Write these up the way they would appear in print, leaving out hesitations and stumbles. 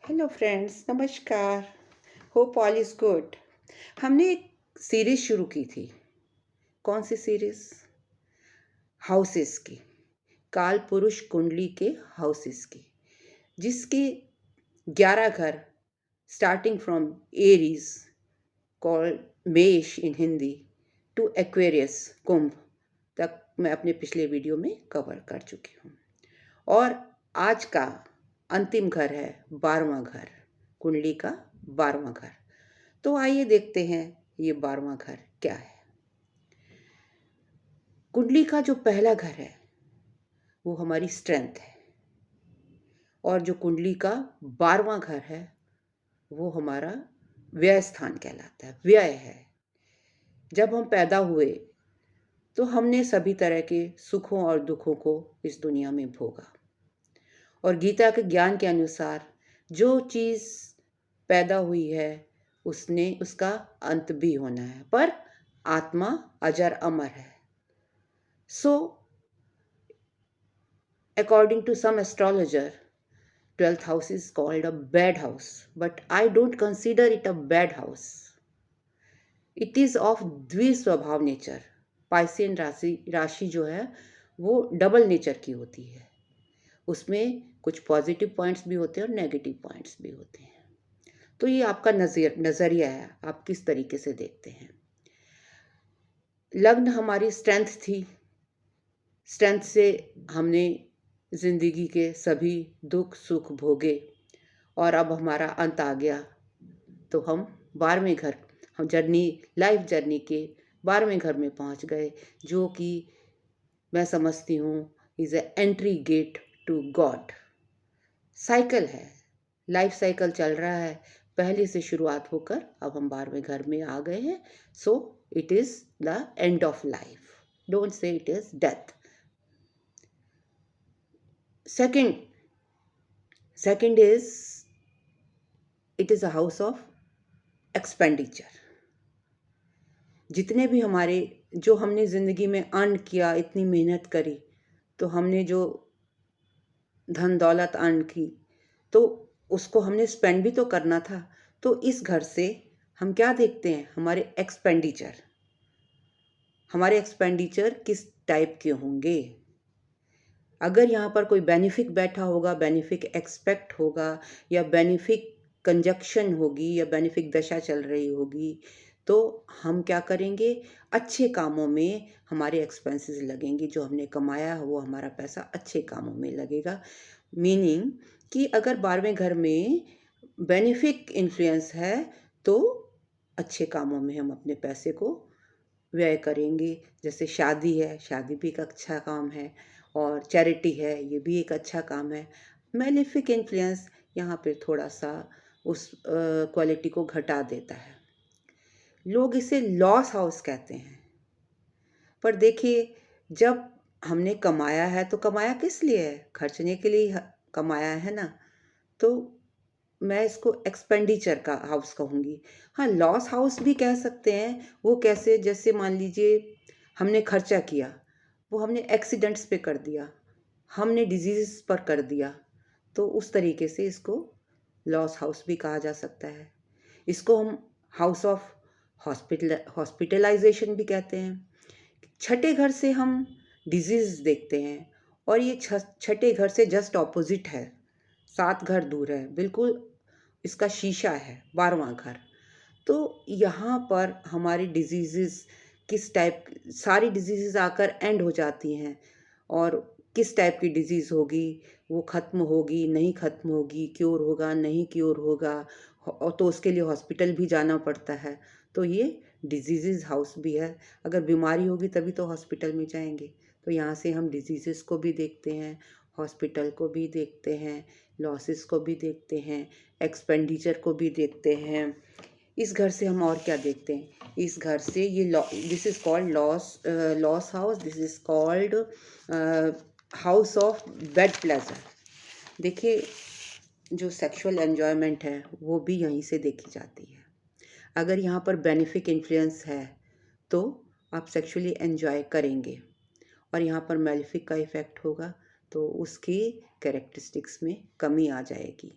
Hello friends, नमस्कार। Hope all is good. हमने एक सीरीज़ शुरू की थी। कौन सी सीरीज़? हाउसेस की, काल पुरुष कुंडली के हाउसेस की, जिसके 11 घर स्टार्टिंग फ्रॉम एरीज कॉल्ड मेष इन हिंदी टू एक्वेरियस कुंभ तक मैं अपने पिछले वीडियो में कवर कर चुकी हूँ। और आज का अंतिम घर है 12वां घर, कुंडली का 12वां घर। तो आइए देखते हैं ये 12वां घर क्या है। कुंडली का जो पहला घर है वो हमारी स्ट्रेंथ है, और जो कुंडली का 12वां घर है वो हमारा व्यय स्थान कहलाता है, व्यय है। जब हम पैदा हुए तो हमने सभी तरह के सुखों और दुखों को इस दुनिया में भोगा, और गीता के ज्ञान के अनुसार जो चीज़ पैदा हुई है उसका अंत भी होना है, पर आत्मा अजर अमर है। सो according to some astrologer, 12th house is called a bad house, but I don't consider it a bad house. It is of द्विस्वभाव नेचर। पाइसियन राशि जो है वो डबल नेचर की होती है। उसमें कुछ पॉजिटिव पॉइंट्स भी होते हैं और नेगेटिव पॉइंट्स भी होते हैं। तो ये आपका नज़रिया है, आप किस तरीके से देखते हैं। लग्न हमारी स्ट्रेंथ थी। स्ट्रेंथ से हमने ज़िंदगी के सभी दुख सुख भोगे, और अब हमारा अंत आ गया। तो हम 12वें घर, हम लाइफ जर्नी के 12वें घर में पहुंच गए, जो कि मैं समझती हूँ is a entry gate to God. Cycle है, लाइफ साइकिल चल रहा है, पहले से शुरुआत होकर अब हम 12वें घर में आ गए हैं। So it is the end of life, don't say it is death. Second is, it is a house of expenditure. जितने भी जो हमने ज़िंदगी में अर्न किया, इतनी मेहनत करी, तो हमने जो धन दौलत अर्न की तो उसको हमने स्पेंड भी तो करना था। तो इस घर से हम क्या देखते हैं, हमारे एक्सपेंडिचर किस टाइप के होंगे। अगर यहाँ पर कोई बेनिफिक बैठा होगा, बेनिफिक एक्सपेक्ट होगा, या बेनिफिक कंजक्शन होगी, या बेनिफिक दशा चल रही होगी, तो हम क्या करेंगे, अच्छे कामों में हमारे एक्सपेंसेस लगेंगे। जो हमने कमाया है वो हमारा पैसा अच्छे कामों में लगेगा। मीनिंग कि अगर 12वें घर में बेनिफिक इन्फ्लुएंस है तो अच्छे कामों में हम अपने पैसे को व्यय करेंगे। जैसे शादी है, शादी भी एक अच्छा काम है, और चैरिटी है, ये भी एक अच्छा काम है। मैलेफिक इन्फ्लुएंस यहाँ पे थोड़ा सा उस क्वालिटी को घटा देता है। लोग इसे लॉस हाउस कहते हैं। पर देखिए, जब हमने कमाया है तो कमाया किस लिए है, खर्चने के लिए कमाया है ना। तो मैं इसको एक्सपेंडिचर का हाउस कहूँगी। हाँ, लॉस हाउस भी कह सकते हैं। वो कैसे? जैसे मान लीजिए हमने खर्चा किया, वो हमने एक्सीडेंट्स पे कर दिया, हमने डिजीज़ पर कर दिया, तो उस तरीके से इसको लॉस हाउस भी कहा जा सकता है। इसको हम हाउस ऑफ हॉस्पिटलाइजेशन भी कहते हैं। छठे घर से हम डिजीज़ देखते हैं, और ये छठे घर से जस्ट ऑपोजिट है, 7 घर दूर है, बिल्कुल इसका शीशा है 12वां घर। तो यहाँ पर हमारी डिजीज़ेज़ किस टाइप, सारी डिजीज़ेज़ आकर एंड हो जाती हैं, और किस टाइप की डिजीज़ होगी, वो ख़त्म होगी नहीं ख़त्म होगी, क्योर होगा नहीं क्योर होगा, और तो उसके लिए हॉस्पिटल भी जाना पड़ता है। तो ये डिजीज़ेज़ हाउस भी है। अगर बीमारी होगी तभी तो हॉस्पिटल में जाएंगे। तो यहाँ से हम डिजीज़ेज़ को भी देखते हैं, हॉस्पिटल को भी देखते हैं, लॉसेस को भी देखते हैं, एक्सपेंडिचर को भी देखते हैं। इस घर से हम और क्या देखते हैं, इस घर से ये this is called loss house, this is called house of bed pleasure. देखिए, जो सेक्सुअल एन्जॉयमेंट है वो भी यहीं से देखी जाती है। अगर यहाँ पर बेनिफिक इन्फ्लुएंस है तो आप सेक्सुअली एन्जॉय करेंगे, और यहाँ पर मेलिफिक का इफ़ेक्ट होगा तो उसकी कैरेक्टरिस्टिक्स में कमी आ जाएगी।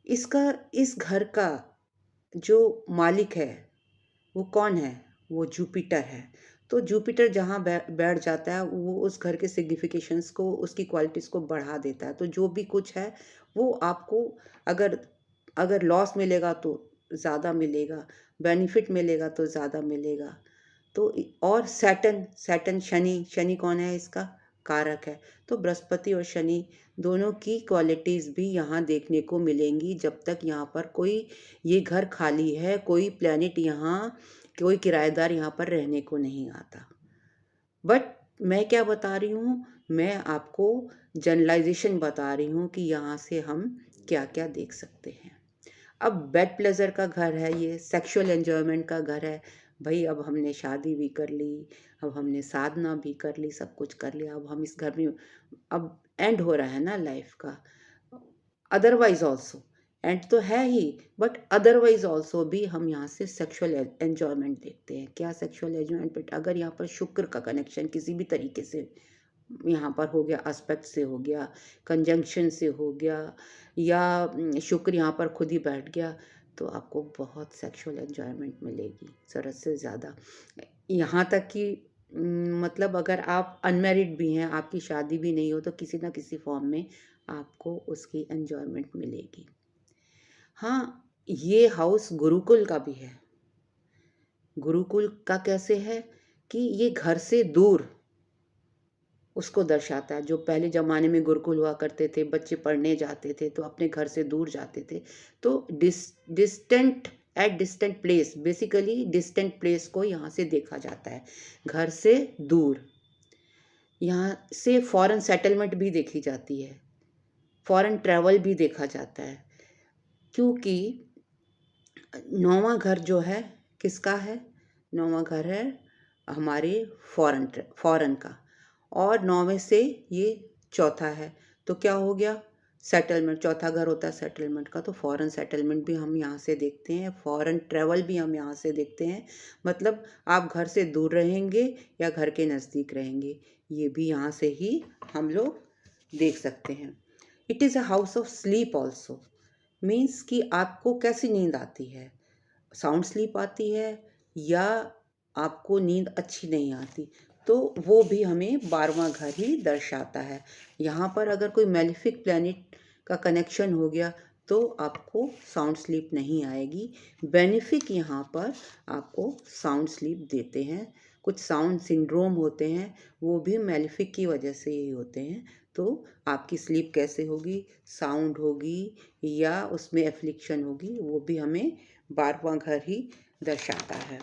इस घर का जो मालिक है वो कौन है? वो जुपिटर है। तो जुपिटर जहाँ बैठ जाता है वो उस घर के सिग्निफिकेशंस को, उसकी क्वालिटीज़ को बढ़ा देता है। तो जो भी कुछ है वो आपको, अगर अगर लॉस मिलेगा तो ज़्यादा मिलेगा, बेनिफिट मिलेगा तो ज़्यादा मिलेगा। तो और सैटर्न सैटर्न शनि, शनि कौन है? इसका कारक है। तो बृहस्पति और शनि दोनों की क्वालिटीज़ भी यहाँ देखने को मिलेंगी जब तक यहाँ पर कोई ये घर खाली है, कोई प्लैनेट यहाँ, कोई किराएदार यहाँ पर रहने को नहीं आता। बट मैं क्या बता रही हूँ, मैं आपको जनरलाइजेशन बता रही हूँ कि यहाँ से हम क्या क्या देख सकते हैं। अब बेड प्लेजर का घर है, ये सेक्सुअल एंजॉयमेंट का घर है। भाई अब हमने शादी भी कर ली, अब हमने साधना भी कर ली, सब कुछ कर लिया, अब हम इस घर में, अब एंड हो रहा है ना लाइफ का। अदरवाइज ऑल्सो एंड तो है ही, बट अदरवाइज ऑल्सो भी हम यहाँ से सेक्सुअल एंजॉयमेंट देखते हैं। क्या सेक्सुअल एंजॉयमेंट? अगर यहाँ पर शुक्र का कनेक्शन किसी भी तरीके से यहाँ पर हो गया, एस्पेक्ट से हो गया, कंजंक्शन से हो गया, या शुक्र यहाँ पर खुद ही बैठ गया, तो आपको बहुत सेक्सुअल एंजॉयमेंट मिलेगी ज़रूरत से ज़्यादा। यहाँ तक कि मतलब अगर आप अनमैरिड भी हैं, आपकी शादी भी नहीं हो, तो किसी ना किसी फॉर्म में आपको उसकी एंजॉयमेंट मिलेगी। हाँ, ये हाउस गुरुकुल का भी है। गुरुकुल का कैसे है कि ये घर से दूर उसको दर्शाता है। जो पहले ज़माने में गुरुकुल हुआ करते थे, बच्चे पढ़ने जाते थे तो अपने घर से दूर जाते थे। तो distant, at distant place, basically distant place को यहाँ से देखा जाता है, घर से दूर। यहाँ से फॉरेन सेटलमेंट भी देखी जाती है, फॉरेन ट्रैवल भी देखा जाता है, क्योंकि 9वां घर जो है किसका है? 9वां घर है हमारे फॉरेन का, और 9वें से ये चौथा है। तो क्या हो गया? सेटलमेंट। चौथा घर होता है सेटलमेंट का, तो फॉरेन सेटलमेंट भी हम यहाँ से देखते हैं, फॉरेन ट्रैवल भी हम यहाँ से देखते हैं। मतलब आप घर से दूर रहेंगे या घर के नज़दीक रहेंगे, ये भी यहाँ से ही हम लोग देख सकते हैं। It is a house of sleep also, means कि आपको कैसी नींद आती है? साउंड स्लीप आती है या आपको नींद अच्छी नहीं आती? तो वो भी हमें 12वां घर ही दर्शाता है। यहाँ पर अगर कोई मेलेफिक प्लैनेट का कनेक्शन हो गया तो आपको साउंड स्लीप नहीं आएगी। बेनिफिक यहाँ पर आपको साउंड स्लीप देते हैं। कुछ साउंड सिंड्रोम होते हैं, वो भी मेलेफिक की वजह से ही होते हैं। तो आपकी स्लीप कैसे होगी? साउंड होगी या उसमें एफ्लिक्शन होगी, वो भी हमें 12वां घर ही दर्शाता है।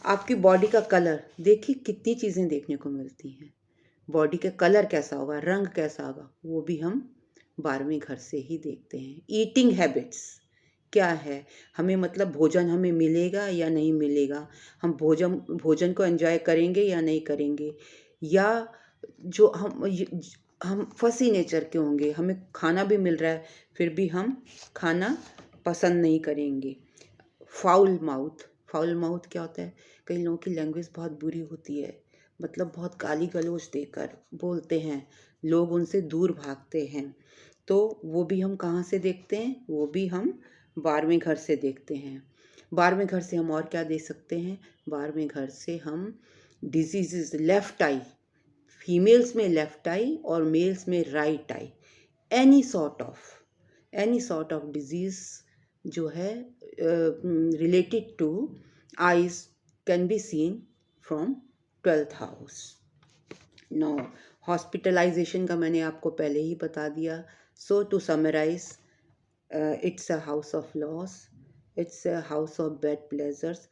आपकी बॉडी का कलर देखिए, कितनी चीज़ें देखने को मिलती हैं। बॉडी का कलर कैसा होगा, रंग कैसा होगा, वो भी हम 12वें घर से ही देखते हैं। ईटिंग हैबिट्स क्या है, हमें मतलब भोजन हमें मिलेगा या नहीं मिलेगा, हम भोजन को एंजॉय करेंगे या नहीं करेंगे, या जो हम फसी नेचर के होंगे, हमें खाना भी मिल रहा है फिर भी हम खाना पसंद नहीं करेंगे। फाउल माउथ, फाउल माउथ क्या होता है? कई लोगों की लैंग्वेज बहुत बुरी होती है, मतलब बहुत गाली गलौज देकर बोलते हैं, लोग उनसे दूर भागते हैं। तो वो भी हम कहाँ से देखते हैं? वो भी हम 12वें घर से देखते हैं। 12वें घर से हम और क्या देख सकते हैं? 12वें घर से हम डिजीजेस, लेफ्ट आई, फीमेल्स में लेफ्ट आई और मेल्स में right eye, any sort of disease जो है related to eyes can be seen from 12th house. No, hospitalisation का मैंने आपको पहले ही बता दिया। So to summarise, it's a house of loss, it's a house of bad pleasures,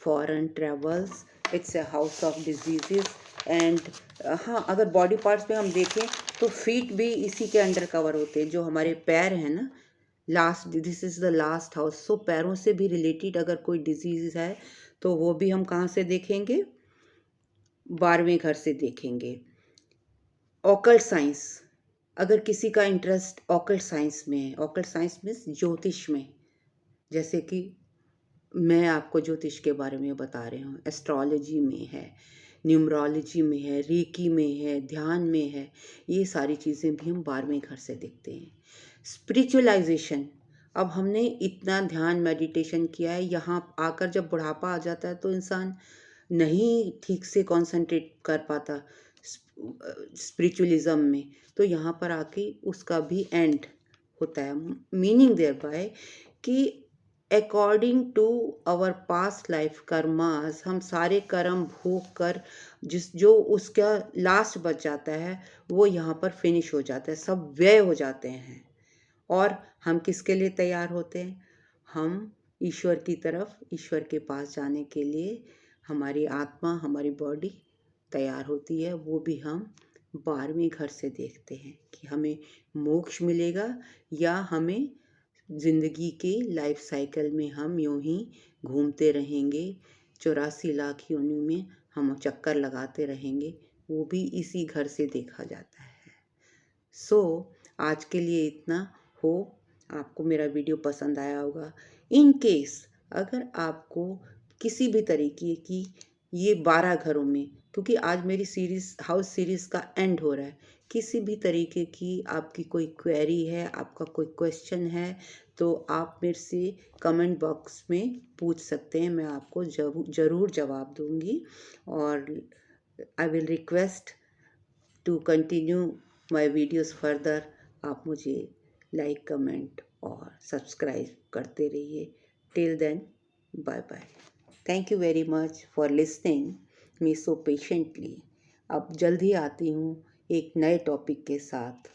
foreign travels, it's a house of diseases and हाँ, अगर body parts में हम देखें तो फीट भी इसी के अंडर कवर होते हैं। जो हमारे पैर हैं ना, last, this is the last house. So पैरों से भी रिलेटेड अगर कोई डिजीज़ है तो वो भी हम कहाँ से देखेंगे? 12वें घर से देखेंगे। ऑकल्ट साइंस, अगर किसी का इंटरेस्ट ऑकल्ट साइंस में है, ऑकल्ट साइंस मीन्स ज्योतिष में, जैसे कि मैं आपको ज्योतिष के बारे में बता रही हूँ, एस्ट्रोलॉजी में है, न्यूमरोलॉजी में है, रेकी में है, ध्यान में है, ये सारी चीज़ें भी हम 12वें घर से देखते हैं। स्पिरिचुअलाइजेशन, अब हमने इतना ध्यान मेडिटेशन किया है, यहाँ आकर जब बुढ़ापा आ जाता है तो इंसान नहीं ठीक से कंसंट्रेट कर पाता स्पिरिचुअलिज्म में, तो यहाँ पर आके उसका भी एंड होता है। मीनिंग देयर बाय कि according to our past life karmas, हम सारे कर्म भोग कर जो उसका लास्ट बच जाता है वो यहाँ पर फिनिश हो जाता है, सब व्यय हो जाते हैं। और हम किसके लिए तैयार होते हैं? हम ईश्वर की तरफ, ईश्वर के पास जाने के लिए हमारी आत्मा, हमारी बॉडी तैयार होती है। वो भी हम 12वें घर से देखते हैं कि हमें मोक्ष मिलेगा या हमें ज़िंदगी के लाइफ साइकिल में हम यूं ही घूमते रहेंगे, 84 लाख योनियों में हम चक्कर लगाते रहेंगे, वो भी इसी घर से देखा जाता है। सो आज के लिए इतना हो। आपको मेरा वीडियो पसंद आया होगा। इन केस अगर आपको किसी भी तरीके की ये 12 घरों में, क्योंकि आज मेरी सीरीज़ हाउस सीरीज़ का एंड हो रहा है, किसी भी तरीके की आपकी कोई क्वेरी है, आपका कोई क्वेश्चन है, तो आप मेरे से कमेंट बॉक्स में पूछ सकते हैं। मैं आपको ज़रूर जवाब दूंगी। और I will request to continue my videos further. आप मुझे लाइक, कमेंट और सब्सक्राइब करते रहिए। Till then, bye bye. Thank you very much for listening me so patiently. अब जल्द ही आती हूँ एक नए टॉपिक के साथ।